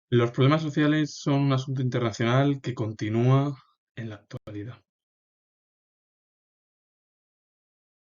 Los problemas sociales son un asunto internacional que continúa en la actualidad.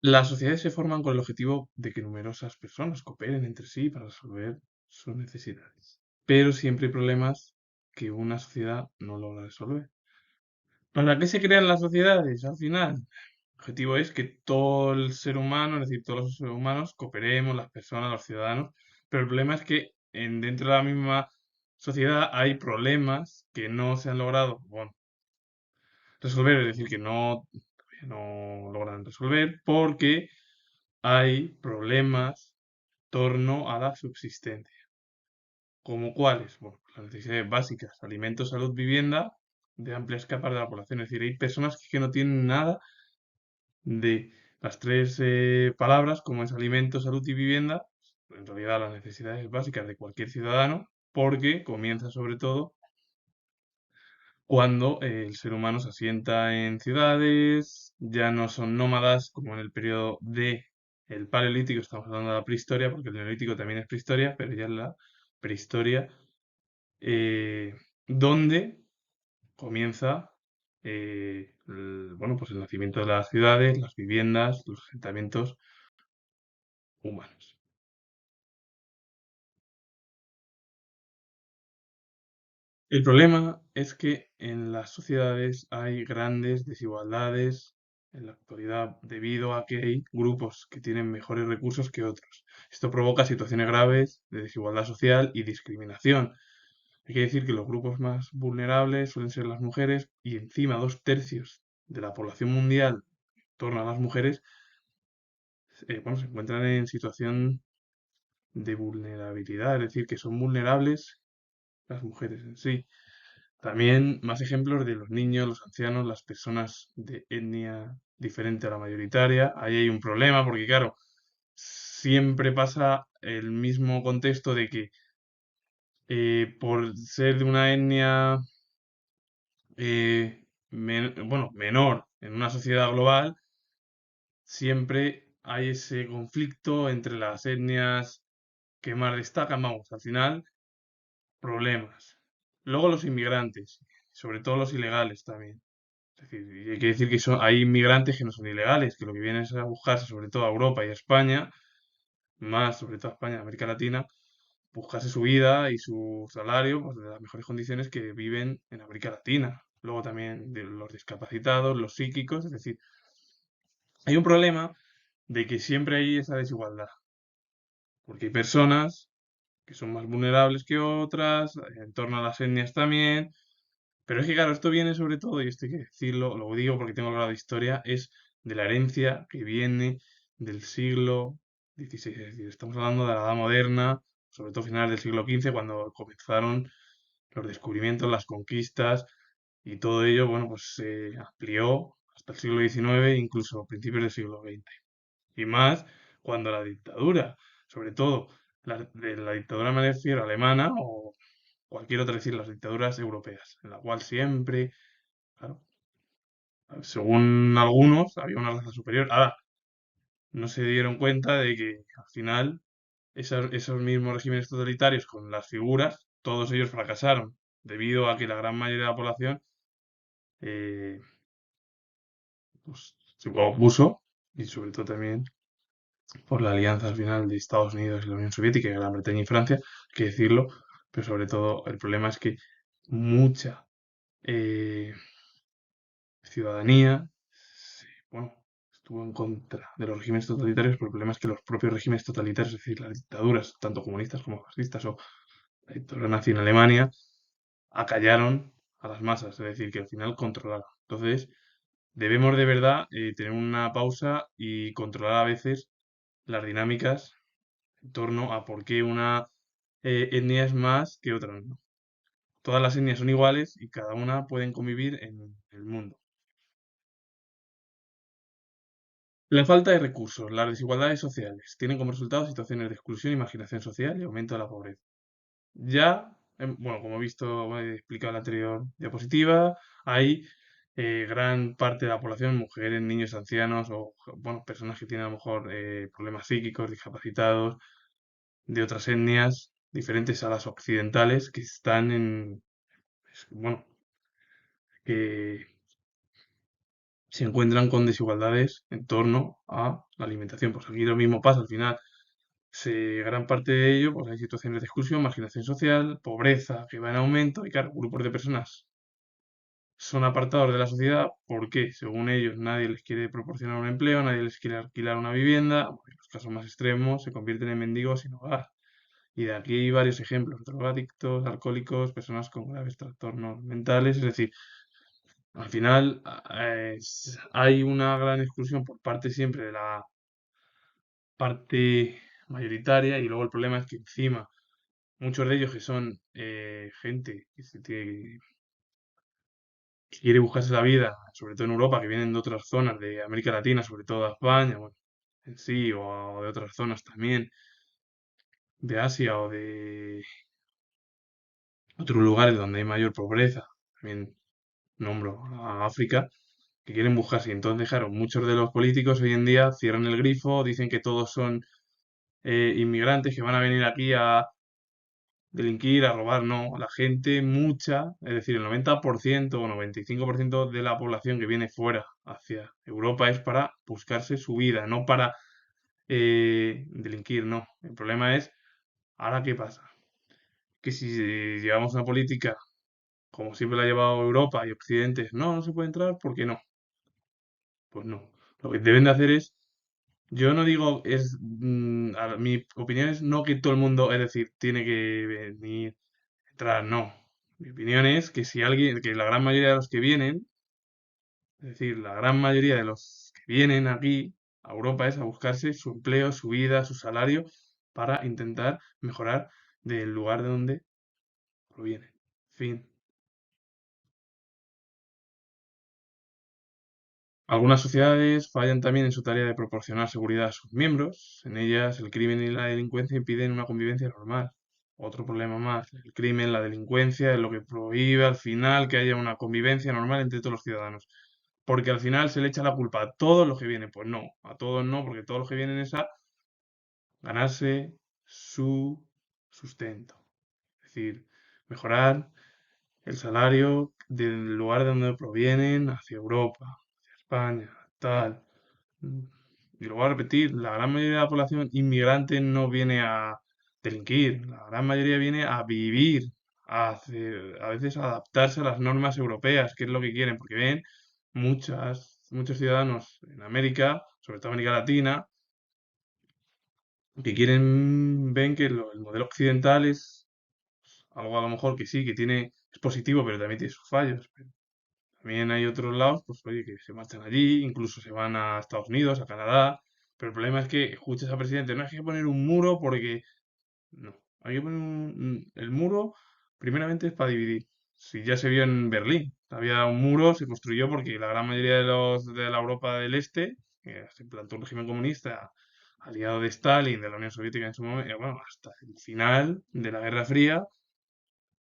Las sociedades se forman con el objetivo de que numerosas personas cooperen entre sí para resolver sus necesidades. Pero siempre hay problemas que una sociedad no logra resolver. ¿Para qué se crean las sociedades al final? El objetivo es que todo el ser humano, es decir, todos los seres humanos, cooperemos, las personas, los ciudadanos, pero el problema es que dentro de la misma sociedad hay problemas que no se han logrado, bueno, resolver, es decir, que no logran resolver porque hay problemas en torno a la subsistencia. ¿Como cuáles? Bueno, pues las necesidades básicas, alimentos, salud, vivienda, de amplias capas de la población. Es decir, hay personas que no tienen nada de las tres palabras, como es alimento, salud y vivienda, en realidad las necesidades básicas de cualquier ciudadano, porque comienza sobre todo cuando el ser humano se asienta en ciudades, ya no son nómadas como en el periodo de el Paleolítico, estamos hablando de la prehistoria, porque el Neolítico también es prehistoria, pero ya es la prehistoria, donde comienza bueno, pues el nacimiento de las ciudades, las viviendas, los asentamientos humanos. El problema es que en las sociedades hay grandes desigualdades en la actualidad debido a que hay grupos que tienen mejores recursos que otros. Esto provoca situaciones graves de desigualdad social y discriminación. Hay que decir que los grupos más vulnerables suelen ser las mujeres y encima 2/3 de la población mundial, en torno a las mujeres, bueno, se encuentran en situación de vulnerabilidad, es decir, que son vulnerables las mujeres en sí. También más ejemplos de los niños, los ancianos, las personas de etnia diferente a la mayoritaria. Ahí hay un problema porque, claro, siempre pasa el mismo contexto de que por ser de una etnia bueno, menor en una sociedad global, siempre hay ese conflicto entre las etnias que más destacan, vamos, al final, problemas. Luego los inmigrantes, sobre todo los ilegales también. Es decir, y hay que decir que hay inmigrantes que no son ilegales, que lo que vienen es a buscarse sobre todo a Europa y a España, más sobre todo a España, América Latina, buscarse su vida y su salario pues, de las mejores condiciones que viven en América Latina. Luego también de los discapacitados, los psíquicos, es decir, hay un problema de que siempre hay esa desigualdad, porque hay personas que son más vulnerables que otras, en torno a las etnias también, pero es que, claro, esto viene sobre todo, y esto hay que decirlo, lo digo porque tengo el grado de historia, es de la herencia que viene del siglo XVI. Es decir, estamos hablando de la Edad Moderna, sobre todo finales del siglo XV, cuando comenzaron los descubrimientos, las conquistas, y todo ello, bueno, pues se amplió hasta el siglo XIX, incluso principios del siglo XX. Y más cuando la dictadura, sobre todo de la dictadura me refiero alemana o cualquier otra, es decir, las dictaduras europeas, en la cual siempre, claro, según algunos, había una raza superior. Ahora, no se dieron cuenta de que al final esos mismos regímenes totalitarios con las figuras, todos ellos fracasaron, debido a que la gran mayoría de la población eh, pues, se opuso, y sobre todo también por la alianza al final de Estados Unidos y la Unión Soviética y Gran Bretaña y Francia, hay que decirlo, pero sobre todo el problema es que mucha eh, ciudadanía, bueno, estuvo en contra de los regímenes totalitarios, pero el problema es que los propios regímenes totalitarios, es decir, las dictaduras, tanto comunistas como fascistas o la dictadura nazi en Alemania, acallaron a las masas, es decir, que al final controlaron. Entonces, debemos de verdad tener una pausa y controlar a veces las dinámicas en torno a por qué una etnia es más que otra no. Todas las etnias son iguales y cada una pueden convivir en el mundo. La falta de recursos, las desigualdades sociales, tienen como resultado situaciones de exclusión y marginación social y aumento de la pobreza. Ya, bueno, como he visto, he explicado en la anterior diapositiva, hay gran parte de la población, mujeres, niños, ancianos o, bueno, personas que tienen a lo mejor problemas psíquicos, discapacitados, de otras etnias, diferentes a las occidentales que están en, bueno, que se encuentran con desigualdades en torno a la alimentación. Pues aquí lo mismo pasa, al final, gran parte de ello, pues hay situaciones de exclusión, marginación social, pobreza que va en aumento y claro, grupos de personas son apartados de la sociedad porque, según ellos, nadie les quiere proporcionar un empleo, nadie les quiere alquilar una vivienda, en los casos más extremos se convierten en mendigos sin hogar. Y de aquí hay varios ejemplos, drogadictos, alcohólicos, personas con graves trastornos mentales, es decir, al final hay una gran exclusión por parte siempre de la parte mayoritaria y luego el problema es que encima muchos de ellos que son gente que quiere buscarse la vida, sobre todo en Europa, que vienen de otras zonas de América Latina, sobre todo de España, bueno, en sí, o de otras zonas también, de Asia o de otros lugares donde hay mayor pobreza, también nombro a África, que quieren buscarse. Y entonces, claro, muchos de los políticos hoy en día cierran el grifo, dicen que todos son inmigrantes que van a venir aquí a delinquir, a robar. No, la gente, mucha, es decir, el 90% o 95% de la población que viene fuera hacia Europa es para buscarse su vida, no para delinquir, no. El problema es, ¿ahora qué pasa? Que si llevamos una política como siempre la ha llevado Europa y Occidente, no, no se puede entrar, ¿por qué no? Pues no. Lo que deben de hacer es, yo no digo, mi opinión es no que todo el mundo, es decir, tiene que venir, entrar, no. Mi opinión es que si alguien, que la gran mayoría de los que vienen, es decir, la gran mayoría de los que vienen aquí a Europa es a buscarse su empleo, su vida, su salario, para intentar mejorar del lugar de donde provienen. Fin. Algunas sociedades fallan también en su tarea de proporcionar seguridad a sus miembros. En ellas, el crimen y la delincuencia impiden una convivencia normal. Otro problema más, el crimen, la delincuencia es lo que prohíbe al final que haya una convivencia normal entre todos los ciudadanos. Porque al final se le echa la culpa a todos los que vienen. Pues no, a todos no, porque todos los que vienen es a ganarse su sustento. Es decir, mejorar el salario del lugar de donde provienen hacia Europa, hacia España, tal. Mm, Y lo voy a repetir, la gran mayoría de la población inmigrante no viene a delinquir, la gran mayoría viene a vivir, a veces a adaptarse a las normas europeas, que es lo que quieren, porque ven muchos ciudadanos en América, sobre todo América Latina, que ven que el modelo occidental es algo a lo mejor que sí, que es positivo, pero también tiene sus fallos. También hay otros lados, pues oye, que se marchan allí, incluso se van a Estados Unidos, a Canadá, pero el problema es que escuchas al presidente, no hay que poner un muro porque no, hay que poner el muro primeramente es para dividir. Si ya se vio en Berlín, había un muro, se construyó porque la gran mayoría de los de la Europa del Este, que se implantó un régimen comunista aliado de Stalin, de la Unión Soviética en su momento, bueno, hasta el final de la Guerra Fría,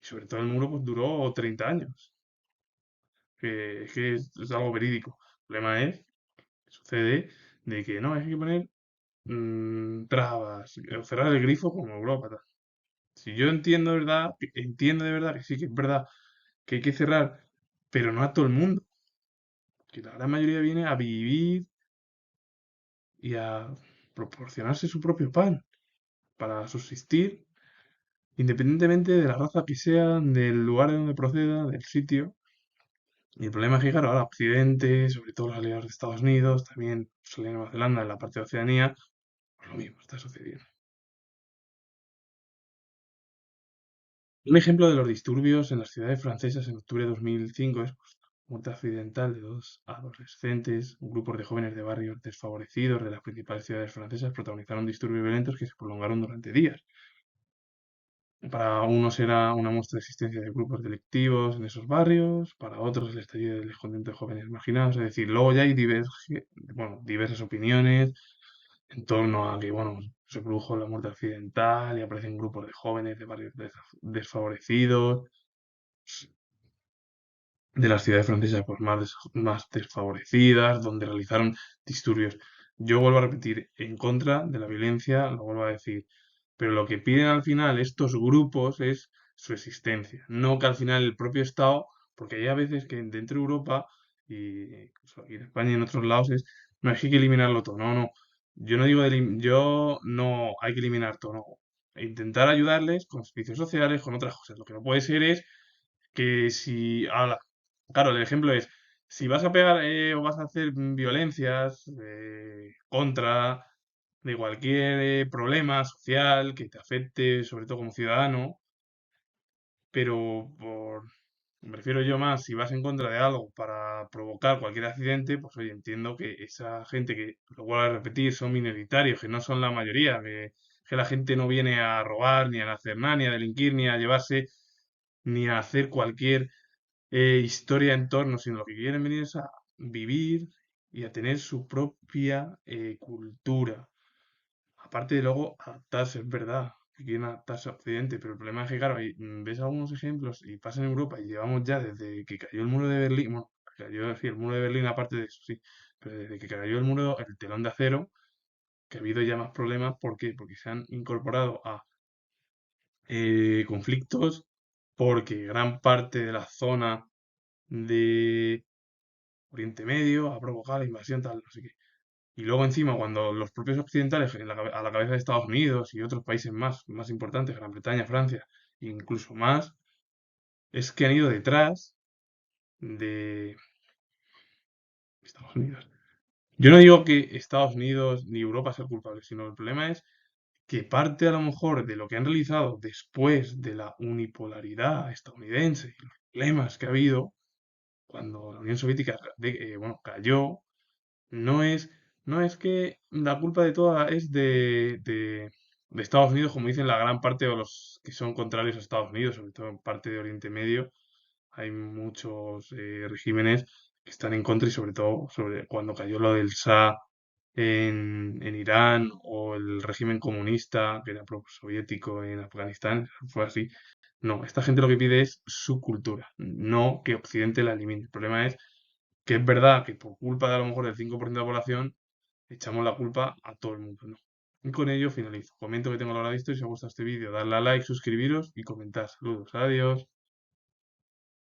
y sobre todo el muro pues duró 30 años, que es algo verídico. El problema es sucede de que no, hay que poner trabas, cerrar el grifo como Europa. Tal. Si yo entiendo de verdad, entiendo de verdad que sí que es verdad que hay que cerrar, pero no a todo el mundo, que la gran mayoría viene a vivir y a proporcionarse su propio pan para subsistir, independientemente de la raza que sea, del lugar de donde proceda, del sitio. Y el problema es que, claro, ahora Occidente, sobre todo los aliados de Estados Unidos, también Australia y Nueva Zelanda, en la parte de Oceanía, pues lo mismo está sucediendo. Un ejemplo de los disturbios en las ciudades francesas en octubre de 2005 es pues, la muerte accidental de dos adolescentes. Un grupo de jóvenes de barrios desfavorecidos de las principales ciudades francesas protagonizaron disturbios violentos que se prolongaron durante días. Para unos era una muestra de existencia de grupos delictivos en esos barrios, para otros el estallido del descontento de jóvenes marginados. Es decir, luego ya hay diversas opiniones en torno a que, bueno, se produjo la muerte accidental y aparecen grupos de jóvenes de barrios desfavorecidos de las ciudades francesas pues, más desfavorecidas, donde realizaron disturbios. Yo vuelvo a repetir, en contra de la violencia, lo vuelvo a decir, Pero lo que piden al final estos grupos es su existencia, no que al final el propio Estado, porque hay a veces que dentro de Europa y incluso aquí en España y en otros lados no es que hay que eliminarlo todo, no, no. Yo no digo, yo no hay que eliminar todo, no. Intentar ayudarles con servicios sociales, con otras cosas. Lo que no puede ser es que si, claro, el ejemplo es, si vas a pegar o vas a hacer violencias contra de cualquier problema social que te afecte, sobre todo como ciudadano, pero me refiero yo más, si vas en contra de algo para provocar cualquier accidente, pues oye, entiendo que esa gente que, lo vuelvo a repetir, son minoritarios, que no son la mayoría, que la gente no viene a robar, ni a hacer nada, ni a delinquir, ni a llevarse, ni a hacer cualquier historia en torno, sino lo que quieren venir es a vivir y a tener su propia cultura. Aparte de luego adaptarse, es verdad, que quieren adaptarse a Occidente, pero el problema es que, claro, ves algunos ejemplos y pasa en Europa y llevamos ya desde que cayó el muro de Berlín, bueno, cayó sí, el muro de Berlín aparte de eso, sí, pero desde que cayó el muro, el telón de acero, que ha habido ya más problemas, ¿por qué? Porque se han incorporado a conflictos, porque gran parte de la zona de Oriente Medio ha provocado la invasión tal, no sé qué. Y luego encima, cuando los propios occidentales, a la cabeza de Estados Unidos y otros países más importantes, Gran Bretaña, Francia, incluso más, es que han ido detrás de Estados Unidos. Yo no digo que Estados Unidos ni Europa sea culpable, sino el problema es que parte a lo mejor de lo que han realizado después de la unipolaridad estadounidense y los problemas que ha habido cuando la Unión Soviética bueno, cayó. No es, no es que la culpa de toda es de Estados Unidos, como dicen la gran parte de los que son contrarios a Estados Unidos, sobre todo en parte de Oriente Medio. Hay muchos regímenes que están en contra y sobre todo sobre cuando cayó lo del Shah en Irán o el régimen comunista que era soviético en Afganistán, fue así. No, esta gente lo que pide es su cultura, no que Occidente la elimine. El problema es que es verdad que por culpa de a lo mejor del 5% de la población, echamos la culpa a todo el mundo, ¿no? Y con ello finalizo. Comento que tengo la hora visto y si os ha gustado este vídeo, darle a like, suscribiros y comentar. Saludos, adiós.